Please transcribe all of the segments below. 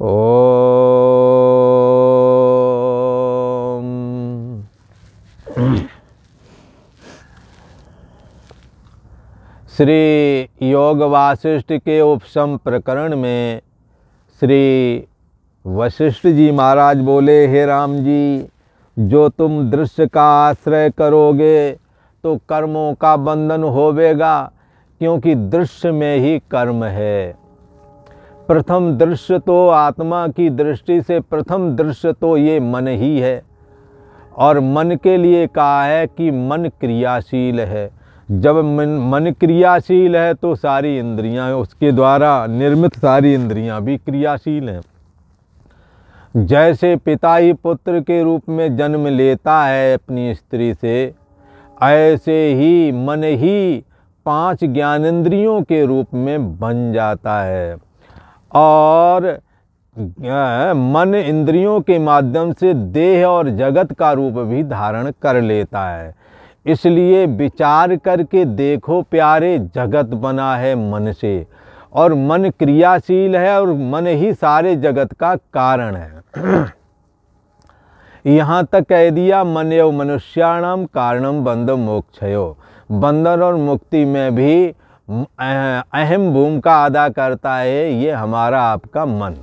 ओम। श्री योग वासिष्ठ के उपशम प्रकरण में श्री वशिष्ठ जी महाराज बोले, हे राम जी, जो तुम दृश्य का आश्रय करोगे तो कर्मों का बंधन होवेगा, क्योंकि दृश्य में ही कर्म है। प्रथम दृश्य तो आत्मा की दृष्टि से प्रथम दृश्य तो ये मन ही है, और मन के लिए कहा है कि मन क्रियाशील है। जब मन क्रियाशील है तो सारी इंद्रियां, उसके द्वारा निर्मित सारी इंद्रियां भी क्रियाशील हैं। जैसे पिता ही पुत्र के रूप में जन्म लेता है अपनी स्त्री से, ऐसे ही मन ही 5 ज्ञानेंद्रियों के रूप में बन जाता है, और मन इंद्रियों के माध्यम से देह और जगत का रूप भी धारण कर लेता है। इसलिए विचार करके देखो प्यारे, जगत बना है मन से, और मन क्रियाशील है, और मन ही सारे जगत का कारण है। यहाँ तक कह दिया, मन एवं मनुष्याणाम कारणम बंध मोक्षयो। बंधन और मुक्ति में भी अहम भूमिका अदा करता है ये हमारा आपका मन।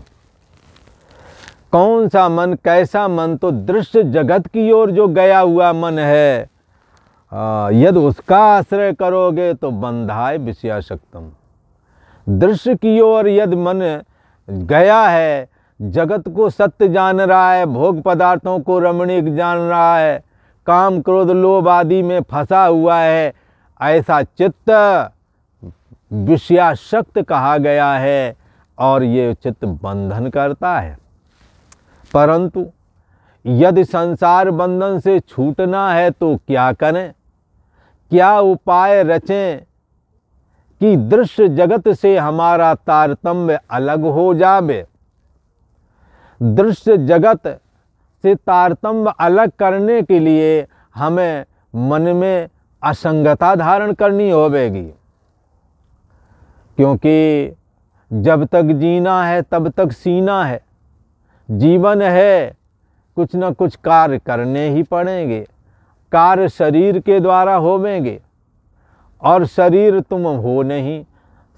कौन सा मन, कैसा मन? तो दृश्य जगत की ओर जो गया हुआ मन है, यदि उसका आश्रय करोगे तो बंधाय विषयासक्तम। दृश्य की ओर यदि मन गया है, जगत को सत्य जान रहा है, भोग पदार्थों को रमणीक जान रहा है, काम क्रोध लोभ आदि में फंसा हुआ है, ऐसा चित्त विषयासक्त कहा गया है, और ये चित्त बंधन करता है। परंतु यदि संसार बंधन से छूटना है तो क्या करें, क्या उपाय रचें कि दृश्य जगत से हमारा तारतम्य अलग हो जावे। दृश्य जगत से तारतम्य अलग करने के लिए हमें मन में असंगता धारण करनी होगी, क्योंकि जब तक जीना है तब तक सीना है। जीवन है, कुछ न कुछ कार्य करने ही पड़ेंगे। कार्य शरीर के द्वारा होवेंगे, और शरीर तुम हो नहीं।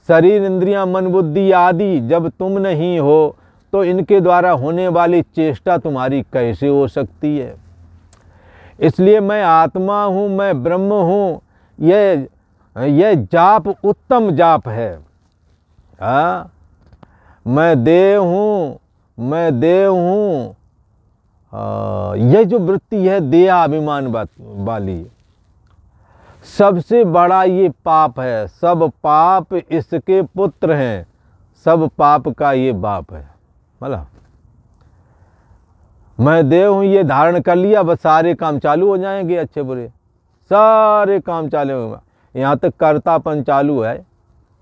शरीर इंद्रियां मन बुद्धि आदि जब तुम नहीं हो तो इनके द्वारा होने वाली चेष्टा तुम्हारी कैसे हो सकती है। इसलिए मैं आत्मा हूँ, मैं ब्रह्म हूँ, यह जाप उत्तम जाप है। मैं देव हूँ, मैं देव हूँ, यह जो वृत्ति है देहाभिमान वाली, सबसे बड़ा ये पाप है। सब पाप इसके पुत्र हैं, सब पाप का ये बाप है। बोला मैं देव हूँ, ये धारण कर लिया, बस सारे काम चालू हो जाएंगे, अच्छे बुरे सारे काम चालू होगा। यहाँ तक कर्तापन चालू है।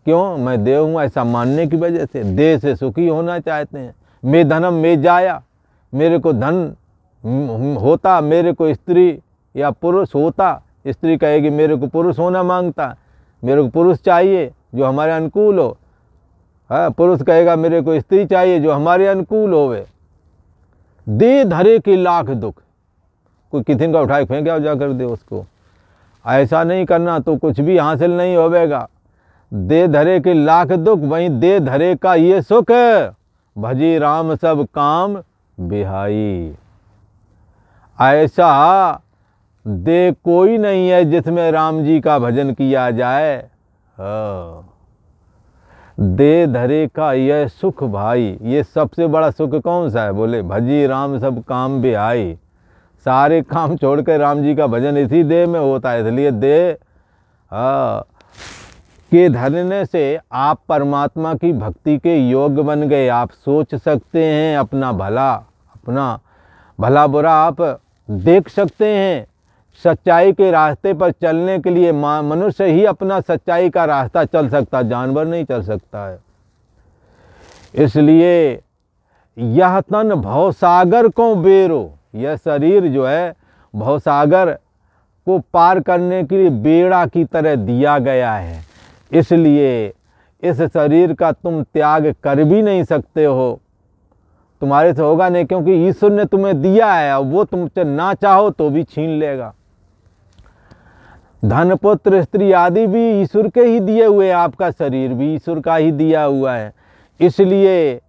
क्यों? मैं देव हूँ ऐसा मानने की वजह से। देह से सुखी होना चाहते हैं। मैं धनम में जाया, मेरे को धन होता, मेरे को स्त्री या पुरुष होता। स्त्री कहेगी मेरे को पुरुष होना मांगता, मेरे को पुरुष चाहिए जो हमारे अनुकूल हो। पुरुष कहेगा मेरे को स्त्री चाहिए जो हमारे अनुकूल होवे। दे धरे के लाख दुख, कोई किसी का उठाए फेंक क्या जाकर दे उसको। ऐसा नहीं करना तो कुछ भी हासिल नहीं होवेगा। दे धरे के लाख दुख, वहीं दे धरे का ये सुख, भजी राम सब काम बिहाई। ऐसा दे कोई नहीं है जिसमें राम जी का भजन किया जाए। दे धरे का यह सुख भाई, ये सबसे बड़ा सुख कौन सा है? बोले भजी राम सब काम बिहाई। सारे काम छोड़कर राम जी का भजन इसी देह में होता है। इसलिए देह के धरने से आप परमात्मा की भक्ति के योग्य बन गए। आप सोच सकते हैं, अपना भला बुरा आप देख सकते हैं। सच्चाई के रास्ते पर चलने के लिए मनुष्य ही अपना सच्चाई का रास्ता चल सकता, जानवर नहीं चल सकता है। इसलिए यह तन भवसागर को बेरो, यह शरीर जो है भवसागर को पार करने के लिए बेड़ा की तरह दिया गया है। इसलिए इस शरीर का तुम त्याग कर भी नहीं सकते हो। तुम्हारे से होगा नहीं, क्योंकि ईश्वर ने तुम्हें दिया है और वो तुमसे ना चाहो तो भी छीन लेगा। धन पुत्र स्त्री आदि भी ईश्वर के ही दिए हुए, आपका शरीर भी ईश्वर का ही दिया हुआ है। इसलिए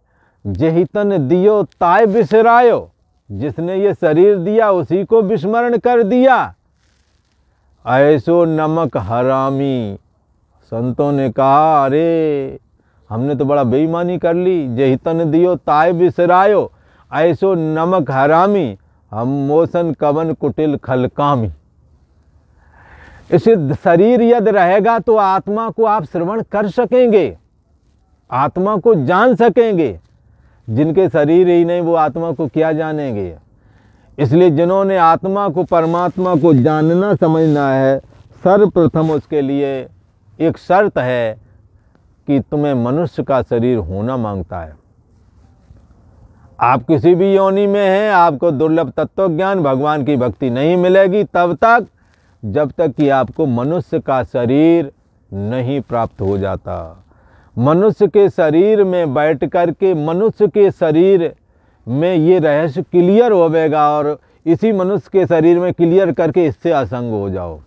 जेहि तन दियो ताय बिसरायो, जिसने ये शरीर दिया उसी को विस्मरण कर दिया। ऐसो नमक हरामी, संतों ने कहा अरे हमने तो बड़ा बेईमानी कर ली। जेहि तन दियो ताय बिसरायो, ऐसो नमक हरामी, हम मोसन कवन कुटिल खलकामी। इसे शरीर यदि रहेगा तो आत्मा को आप श्रवण कर सकेंगे, आत्मा को जान सकेंगे। जिनके शरीर ही नहीं वो आत्मा को क्या जानेंगे। इसलिए जिन्होंने आत्मा को परमात्मा को जानना समझना है, सर्वप्रथम उसके लिए एक शर्त है कि तुम्हें मनुष्य का शरीर होना मांगता है। आप किसी भी योनि में हैं, आपको दुर्लभ तत्व ज्ञान भगवान की भक्ति नहीं मिलेगी तब तक, जब तक कि आपको मनुष्य का शरीर नहीं प्राप्त हो जाता। मनुष्य के शरीर में बैठ कर के मनुष्य के शरीर में ये रहस्य क्लियर होवेगा और इसी मनुष्य के शरीर में क्लियर करके इससे असंग हो जाओ।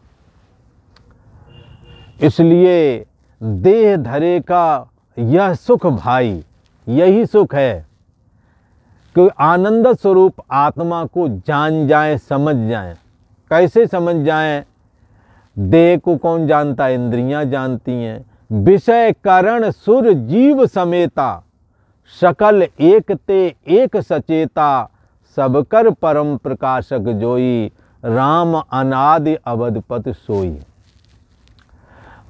इसलिए देह धरे का यह सुख भाई, यही सुख है कि आनंद स्वरूप आत्मा को जान जाए, समझ जाए। कैसे समझ जाएं? देह को कौन जानता है? इंद्रियां जानती हैं। विषय कारण सुर जीव समेता, सकल एक ते एक सचेता, सबकर परम प्रकाशक जोई, राम अनादि अवधपत सोई।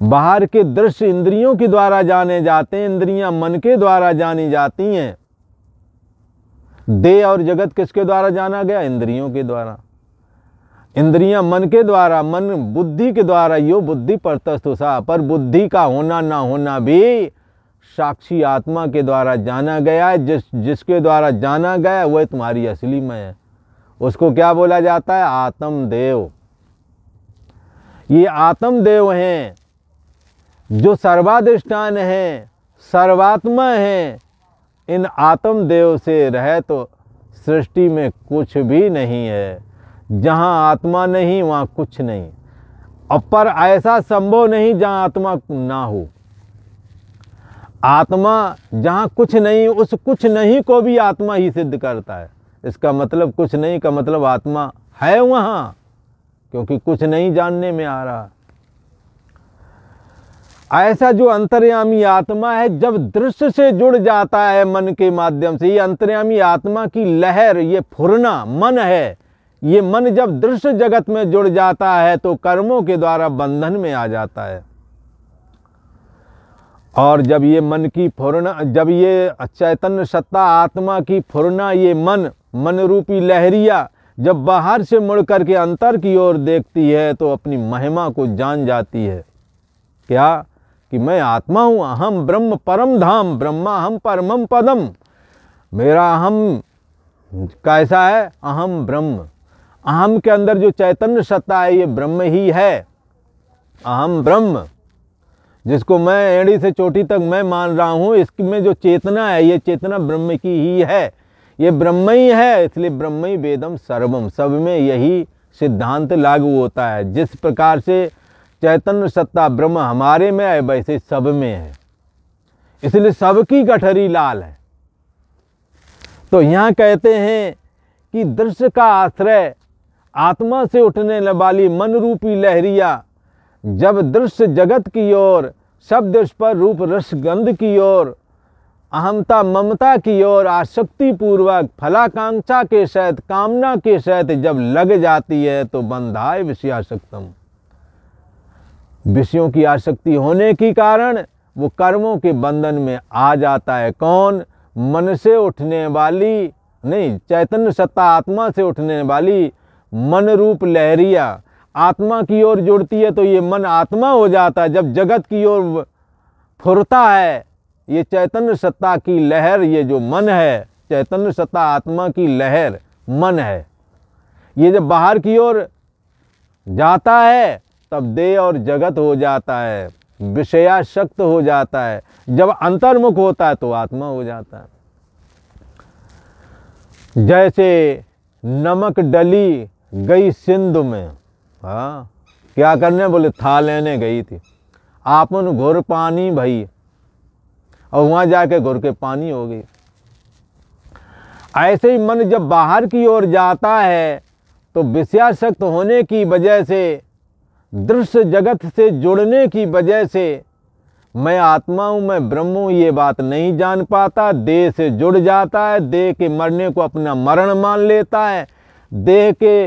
बाहर के दृश्य इंद्रियों के द्वारा जाने जाते हैं, इंद्रियां मन के द्वारा जानी जाती हैं। देह और जगत किसके द्वारा जाना गया? इंद्रियों के द्वारा। इंद्रियां मन के द्वारा, मन बुद्धि के द्वारा, यो बुद्धि परतस्तुषा, पर बुद्धि का होना ना होना भी साक्षी आत्मा के द्वारा जाना गया है। जिसके द्वारा जाना गया वह तुम्हारी असली मैं है। उसको क्या बोला जाता है? आत्मदेव। ये आत्मदेव हैं जो सर्वाधिष्ठान हैं, सर्वात्मा हैं। इन आत्मदेव से रहे तो सृष्टि में कुछ भी नहीं है। जहाँ आत्मा नहीं वहाँ कुछ नहीं, और पर ऐसा संभव नहीं जहाँ आत्मा ना हो। आत्मा जहाँ कुछ नहीं, उस कुछ नहीं को भी आत्मा ही सिद्ध करता है। इसका मतलब कुछ नहीं का मतलब आत्मा है वहाँ, क्योंकि कुछ नहीं जानने में आ रहा। ऐसा जो अंतर्यामी आत्मा है, जब दृश्य से जुड़ जाता है मन के माध्यम से, ये अंतर्यामी आत्मा की लहर, ये फुरना मन है। ये मन जब दृश्य जगत में जुड़ जाता है तो कर्मों के द्वारा बंधन में आ जाता है। और जब ये मन की फुरना, जब ये चैतन्य सत्ता आत्मा की फुरना, ये मन रूपी लहरिया जब बाहर से मुड़ करके अंतर की ओर देखती है तो अपनी महिमा को जान जाती है। क्या? कि मैं आत्मा हूँ, अहम ब्रह्म परम धाम, ब्रह्मा हम परमम पदम। मेरा अहम कैसा है? अहम ब्रह्म। अहम के अंदर जो चैतन्य सत्ता है ये ब्रह्म ही है। अहम ब्रह्म, जिसको मैं एड़ी से चोटी तक मैं मान रहा हूँ, इसमें जो चेतना है ये चेतना ब्रह्म की ही है। ये ब्रह्म ही है, इसलिए ब्रह्म ही वेदम सर्वम। सब में यही सिद्धांत लागू होता है। जिस प्रकार से चैतन्य सत्ता ब्रह्म हमारे में है, वैसे सब में है। इसलिए सबकी गठरी लाल है। तो यहाँ कहते हैं कि दृश्य का आश्रय आत्मा से उठने वाली मन रूपी लहरिया जब दृश्य जगत की ओर, शब्द स्पर्श रूप रस गंध की ओर, अहमता ममता की ओर आसक्ति पूर्वक फलाकांक्षा के सहित, कामना के सहित जब लग जाती है तो बंधाए विषयासक्तम। विषयों की आसक्ति होने के कारण वो कर्मों के बंधन में आ जाता है। कौन? मन से उठने वाली नहीं, चैतन्य सत्ता आत्मा से उठने वाली मन रूप लहरिया आत्मा की ओर जुड़ती है तो ये मन आत्मा हो जाता है। जब जगत की ओर फुरता है ये चैतन्य सत्ता की लहर, ये जो मन है, चैतन्य सत्ता आत्मा की लहर मन है, ये जब बाहर की ओर जाता है तब देह और जगत हो जाता है, विषयासक्त हो जाता है। जब अंतर्मुख होता है तो आत्मा हो जाता है। जैसे नमक डली गई सिंधु में। हाँ, क्या करने? बोले था लेने गई थी, आपन घुर पानी भई, और वहाँ जाके घुर के पानी हो गई। ऐसे ही मन जब बाहर की ओर जाता है तो विषयासक्त होने की वजह से, दृश्य जगत से जुड़ने की वजह से मैं आत्मा हूँ, मैं ब्रह्म हूँ, ये बात नहीं जान पाता। देह से जुड़ जाता है, देह के मरने को अपना मरण मान लेता है, देह के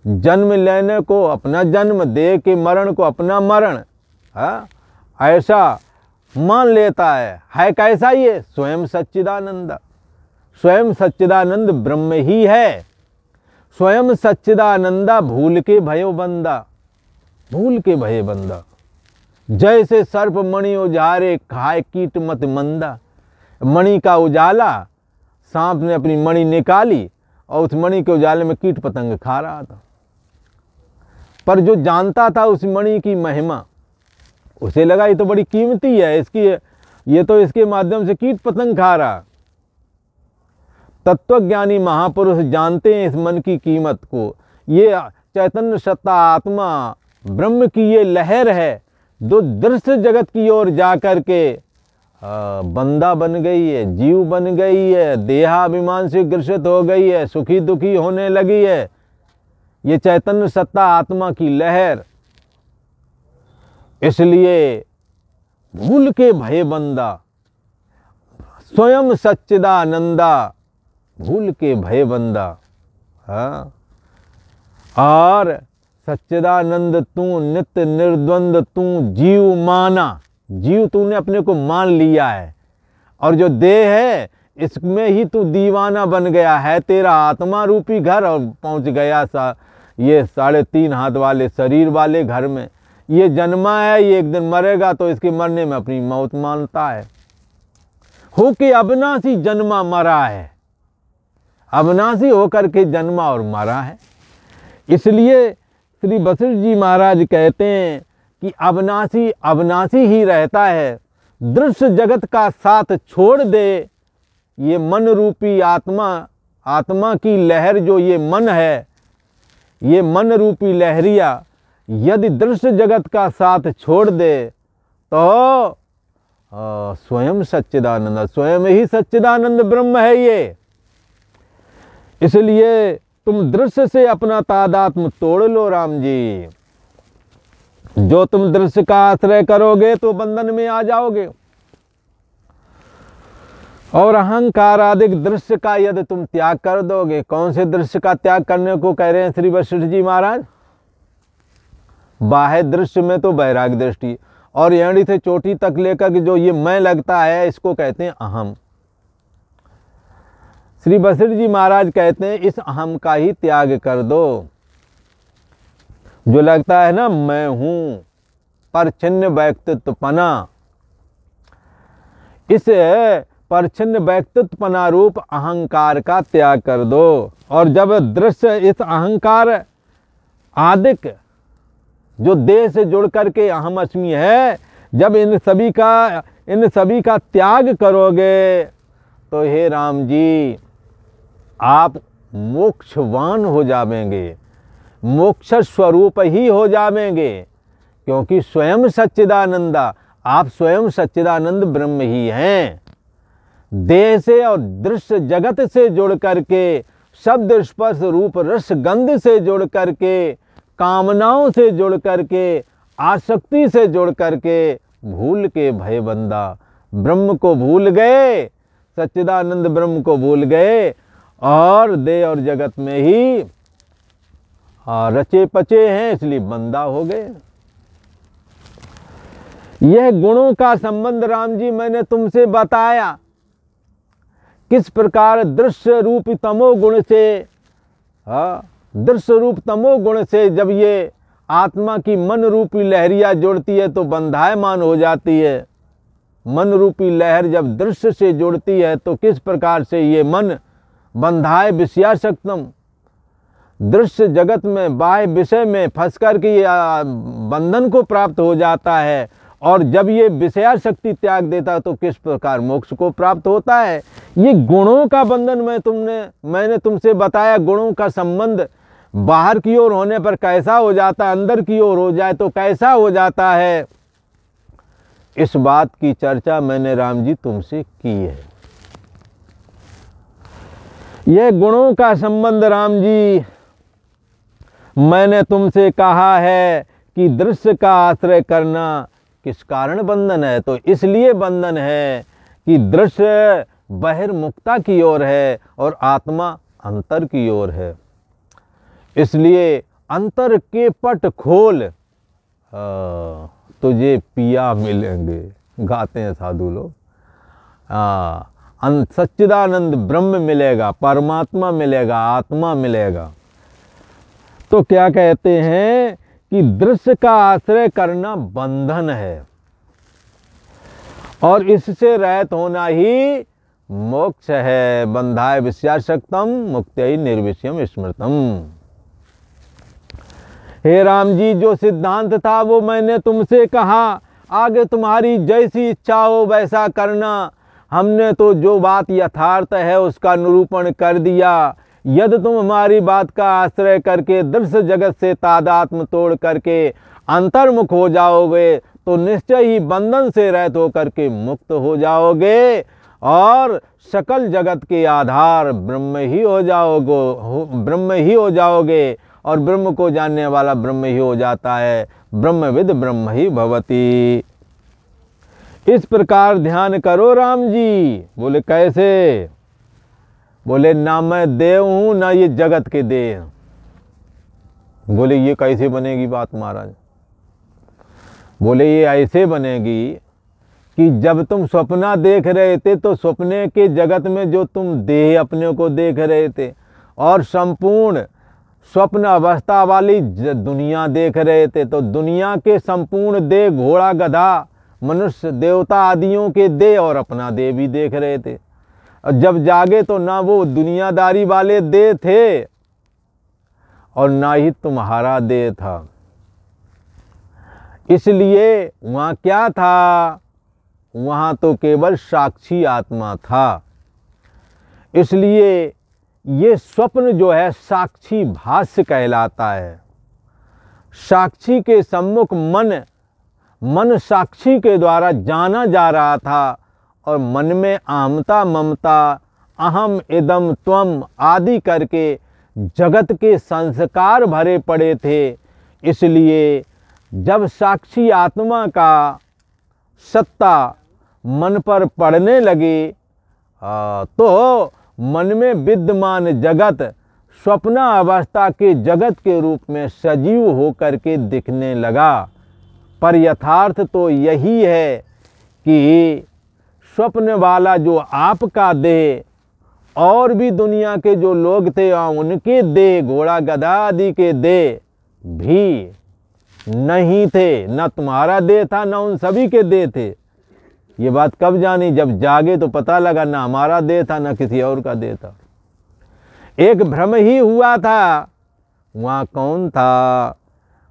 जन्म लेने को अपना जन्म, देह के मरण को अपना मरण, ऐसा मान लेता है कैसा? ये स्वयं सच्चिदानंद, स्वयं सच्चिदानंद ब्रह्म ही है। स्वयं सच्चिदानंदा भूल के भयो बंदा, भूल के भय बंदा। जैसे सर्प मणि उजारे खाए कीट मत मंदा। मणि का उजाला, सांप ने अपनी मणि निकाली और उस मणि के उजाले में कीट पतंग खा रहा था, पर जो जानता था उस मणि की महिमा, उसे लगा ये तो बड़ी कीमती है, इसकी ये तो इसके माध्यम से कीट पतंग खा रहा। तत्वज्ञानी महापुरुष जानते हैं इस मन की कीमत को। ये चैतन्य सत्ता आत्मा ब्रह्म की ये लहर है जो दृश्य जगत की ओर जाकर के बंदा बन गई है, जीव बन गई है, देहाभिमान से ग्रसित हो गई है, सुखी दुखी होने लगी है। ये चैतन्य सत्ता आत्मा की लहर, इसलिए भूल के भय बंदा, स्वयं सच्चिदानंदा भूल के भय बंदा। हाँ, और सच्चिदानंद तू नित्य निर्द्वंद तू जीव माना, जीव तूने अपने को मान लिया है, और जो देह है इसमें ही तू दीवाना बन गया है। तेरा आत्मा रूपी घर और पहुंच गया ये 3.5 हाथ वाले शरीर वाले घर में। ये जन्मा है, ये एक दिन मरेगा, तो इसके मरने में अपनी मौत मानता है। हो के अविनाशी जन्मा मरा है, अविनाशी होकर के जन्मा और मरा है। इसलिए श्री वशिष्ठ जी महाराज कहते हैं कि अविनाशी अविनाशी ही रहता है। दृश्य जगत का साथ छोड़ दे, ये मन रूपी आत्मा, आत्मा की लहर जो ये मन है, ये मन रूपी लहरिया यदि दृश्य जगत का साथ छोड़ दे तो स्वयं सच्चिदानंद, स्वयं ही सच्चिदानंद ब्रह्म है ये। इसलिए तुम दृश्य से अपना तादात्म्य तोड़ लो राम जी। जो तुम दृश्य का आश्रय करोगे तो बंधन में आ जाओगे, और अहंकार आदिक दृश्य का यदि तुम त्याग कर दोगे। कौन से दृश्य का त्याग करने को कह रहे हैं श्री वशिष्ठ जी महाराज? बाह्य दृश्य में तो वैराग्य दृष्टि, और एड़ी से चोटी तक लेकर के जो ये मैं लगता है, इसको कहते हैं अहम। श्री वशिष्ठ जी महाराज कहते हैं इस अहम का ही त्याग कर दो। जो लगता है ना मैं हूं, परछिन्न व्यक्तित्वपना, इस परछिन्न व्यक्तित्वपना रूप अहंकार का त्याग कर दो। और जब दृश्य इस अहंकार आदिक जो देह से जुड़ करके अहम अस्मि है, जब इन सभी का त्याग करोगे तो हे राम जी आप मोक्षवान हो जावेंगे, मोक्ष स्वरूप ही हो जावेंगे। क्योंकि स्वयं सच्चिदानंदा, आप स्वयं सच्चिदानंद ब्रह्म ही हैं। देह से और दृश्य जगत से जुड़ करके, शब्द स्पर्श रूप रस गंध से जुड़ करके, कामनाओं से जुड़ करके, आसक्ति से जुड़ करके, भूल के भय बंदा, ब्रह्म को भूल गए, सच्चिदानंद ब्रह्म को भूल गए, और देह और जगत में ही रचे पचे हैं, इसलिए बंदा हो गए। यह गुणों का संबंध राम जी मैंने तुमसे बताया, किस प्रकार दृश्य रूप तमोगुण से, दृश्य रूप तमोगुण से जब ये आत्मा की मन रूपी लहरिया जुड़ती है तो बंधायमान हो जाती है। मन रूपी लहर जब दृश्य से जुड़ती है तो किस प्रकार से ये मन बंधाए विषयासक्तम, दृश्य जगत में बाह्य विषय में फंस कर के बंधन को प्राप्त हो जाता है, और जब ये विषया शक्ति त्याग देता तो किस प्रकार मोक्ष को प्राप्त होता है। ये गुणों का बंधन मैंने तुमसे बताया। गुणों का संबंध बाहर की ओर होने पर कैसा हो जाता है, अंदर की ओर हो जाए तो कैसा हो जाता है, इस बात की चर्चा मैंने राम जी तुमसे की है। यह गुणों का संबंध राम जी मैंने तुमसे कहा है कि दृश्य का आश्रय करना किस कारण बंधन है। तो इसलिए बंधन है कि दृश्य बहिर्मुखता की ओर है और आत्मा अंतर की ओर है। इसलिए अंतर के पट खोल तुझे पिया मिलेंगे, गाते हैं साधु लोग। सच्चिदानंद ब्रह्म मिलेगा, परमात्मा मिलेगा, आत्मा मिलेगा। तो क्या कहते हैं कि दृश्य का आश्रय करना बंधन है और इससे रहित होना ही मोक्ष है। बंधाय विषयासक्तम मुक्त्यै निर्विषयम स्मृतम। हे राम जी, जो सिद्धांत था वो मैंने तुमसे कहा, आगे तुम्हारी जैसी इच्छा हो वैसा करना। हमने तो जो बात यथार्थ है उसका निरूपण कर दिया। यदि तुम हमारी बात का आश्रय करके दृश्य जगत से तादात्म्य तोड़ करके अंतर्मुख हो जाओगे तो निश्चय ही बंधन से रहित होकर के मुक्त हो जाओगे और सकल जगत के आधार ब्रह्म ही हो जाओगे और ब्रह्म को जानने वाला ब्रह्म ही हो जाता है। ब्रह्मविद ब्रह्म ही भवति। इस प्रकार ध्यान करो राम जी। बोले कैसे? बोले ना मैं देव हूं ना ये जगत के देव। बोले ये कैसे बनेगी बात महाराज? बोले ये ऐसे बनेगी कि जब तुम सपना देख रहे थे तो सपने के जगत में जो तुम देह अपने को देख रहे थे और संपूर्ण स्वप्न अवस्था वाली दुनिया देख रहे थे, तो दुनिया के संपूर्ण देह, घोड़ा गधा मनुष्य देवता आदियों के देह और अपना देह भी देख रहे थे। और जब जागे तो ना वो दुनियादारी वाले देह थे और ना ही तुम्हारा देह था। इसलिए वहाँ क्या था? वहाँ तो केवल साक्षी आत्मा था। इसलिए ये स्वप्न जो है साक्षी भाष्य कहलाता है। साक्षी के सम्मुख मन साक्षी के द्वारा जाना जा रहा था और मन में अहमता ममता, अहम इदम त्वम आदि करके जगत के संस्कार भरे पड़े थे। इसलिए जब साक्षी आत्मा का सत्ता मन पर पड़ने लगी तो मन में विद्यमान जगत स्वप्ना अवस्था के जगत के रूप में सजीव होकर के दिखने लगा। पर यथार्थ तो यही है कि स्वप्न वाला जो आपका देह और भी दुनिया के जो लोग थे उनके देह, घोड़ा गधा आदि के देह भी नहीं थे। न तुम्हारा देह था न उन सभी के देह थे। ये बात कब जानी? जब जागे तो पता लगा ना हमारा देह था ना किसी और का देह था। एक भ्रम ही हुआ था। वहाँ कौन था?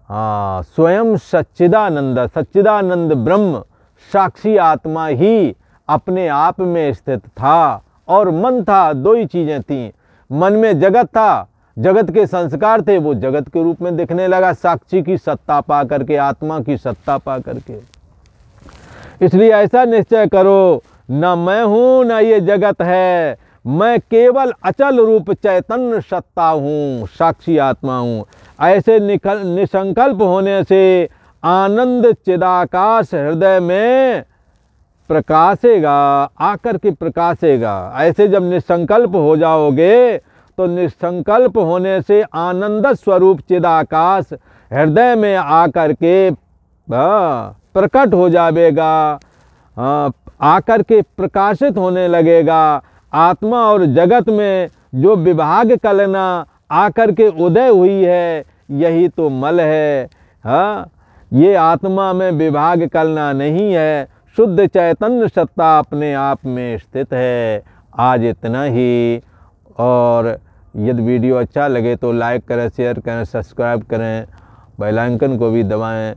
स्वयं सच्चिदानंद ब्रह्म साक्षी आत्मा ही अपने आप में स्थित था और मन था। दो ही चीजें थीं। मन में जगत था, जगत के संस्कार थे, वो जगत के रूप में दिखने लगा साक्षी की सत्ता पा करके, आत्मा की सत्ता पा करके। इसलिए ऐसा निश्चय करो, न मैं हूं न ये जगत है, मैं केवल अचल रूप चैतन्य सत्ता हूं, साक्षी आत्मा हूं। ऐसे निसंकल्प होने से आनंद चिदाकाश हृदय में प्रकाशेगा, आकर के प्रकाशेगा। ऐसे जब निसंकल्प हो जाओगे तो निसंकल्प होने से आनंद स्वरूप चिदाकाश हृदय में आकर के प्रकट हो जाएगा, आकर के प्रकाशित होने लगेगा। आत्मा और जगत में जो विभाग कलना आकर के उदय हुई है, यही तो मल है। ये आत्मा में विभाग कलना नहीं है, शुद्ध चैतन्य सत्ता अपने आप में स्थित है। आज इतना ही। और यदि वीडियो अच्छा लगे तो लाइक करें, शेयर करें, सब्सक्राइब करें, बेल आइकन को भी दबाएं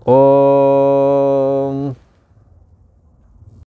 ओम।